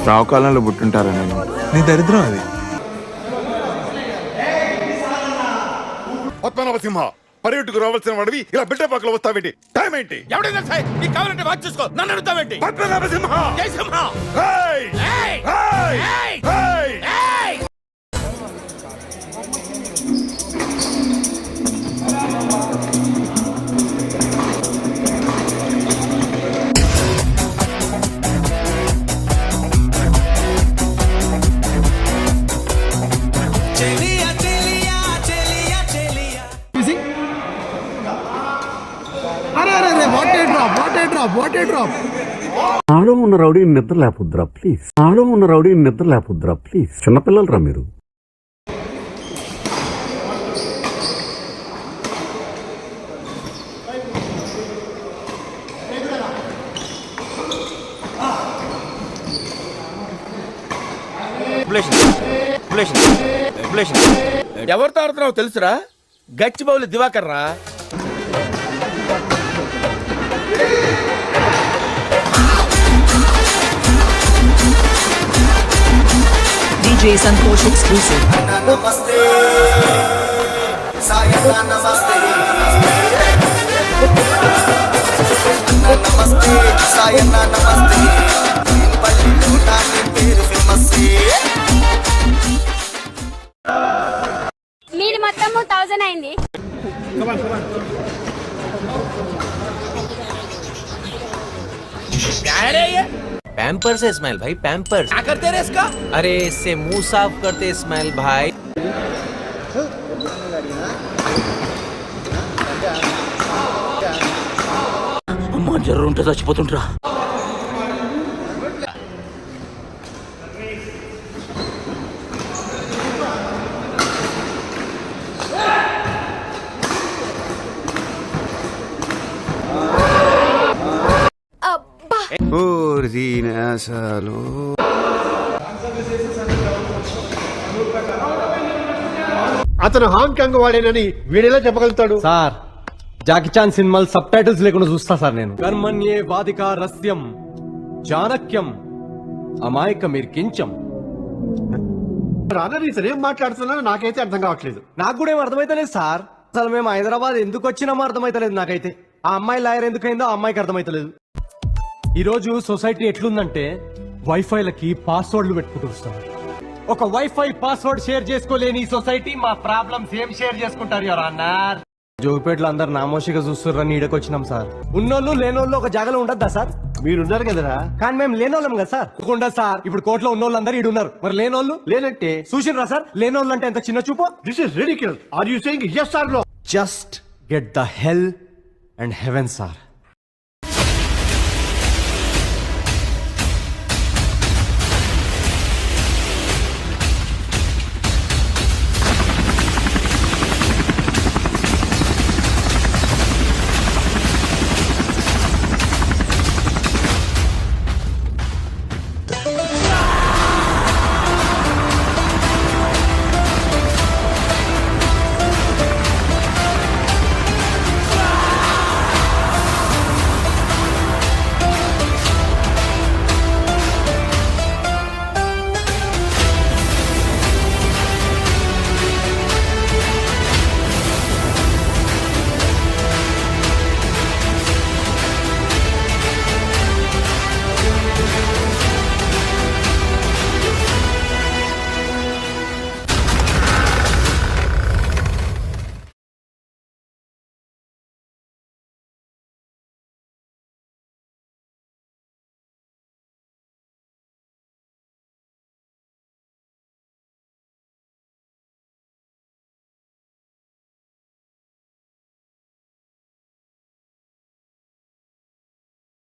రావుకాలంలో పుట్టుంటారా నేను? నీ దరిద్రం అది. పద్మనాభసింహ, పర్యటకు రావాల్సిన వాడివి ఇలా బిడ్డపాకలు వస్తావేంటి? టైం ఏంటి? ఎవడైనా సరే నీకు కావాలంటే వాచ్ చూసుకో, నన్ను అడుగుతావేంటి? పద్మనాభసింహ! జై సింహ! ఏయ్! ఏయ్! ఏయ్! ఏయ్! ఏయ్! ఏయ్! నాలో ఉన్న రౌడీ నిద్ర లేపుద్రా ప్లీజ్. నాలో ఉన్న రౌడీ నిద్ర లేపుద్రా ప్లీజ్. చిన్నపిల్లలరా మీరు. ఎవరితో ఆడుతున్నావు తెలుసురా? గచ్చిబౌలి దివాకర్ రా. DJ Santosh exclusive. Namaste, Sayana Namaste, Namaste, Sayana Namaste. In Pallilu naani peru famous. మీది మొత్తం 1000 అయింది. पैम्पर्स है स्माइल भाई, पैम्पर्स। क्या करते रहे इसका? अरे इससे मुंह साफ करते स्माइल भाई। అమ్మా జ్వరం ఉంటే చచ్చిపోతుంటరా. అతను హాంకాంగ్ వాడేనని వీడేలా చెప్పగలుగుతాడు? సార్, జాకీ చాన్ సినిమాలు సబ్ టైటిల్స్ లేకుండా చూస్తా సార్ నేను. కర్మణ్యే వాదికా రస్యం చాణక్యం అమాయక మీరు కించం. రానని సరే ఏం మాట్లాడుతున్నానో నాకైతే అర్థం కావట్లేదు. నాకు కూడా ఏం అర్థమైతలేదు సార్. అసలు మేము హైదరాబాద్ ఎందుకు వచ్చినామో అర్థమైతలేదు నాకైతే. ఆ అమ్మాయి లాయర్ ఎందుకైందో ఆ అమ్మాయికి అర్థమైతలేదు. ఈ రోజు సొసైటీ ఎట్లుందంటే వైఫైలకి పాస్వర్డ్లు పెట్టుకుంటూ ఒక వైఫై పాస్వర్డ్ షేర్ చేసుకోలేని సొసైటీ మా ప్రాబ్లమ్స్ ఏం షేర్ చేసుకుంటారు యువర్ ఆనర్. జోగిపేటలో అందరు నామోషిగా చూస్తున్నారని ఈడకొచ్చినాం సార్. ఉన్నోళ్ళు లేనోళ్ళు ఒక జాగాలో ఉండద్దా సార్? మీరున్నారు కదరా. కానీ మేము లేనోళ్ళం కదా సార్. ఉండదు సార్. ఇప్పుడు కోర్టులో ఉన్నోళ్ళు అందరూ ఈడు ఉన్నారు. మరి లేనోళ్ళు లేనంటే చూసినరా సార్? లేనోళ్ళు అంటే ఎంత చిన్న చూపు. This is ridiculous. Are you saying yes or no? Just get the hell and heaven sir.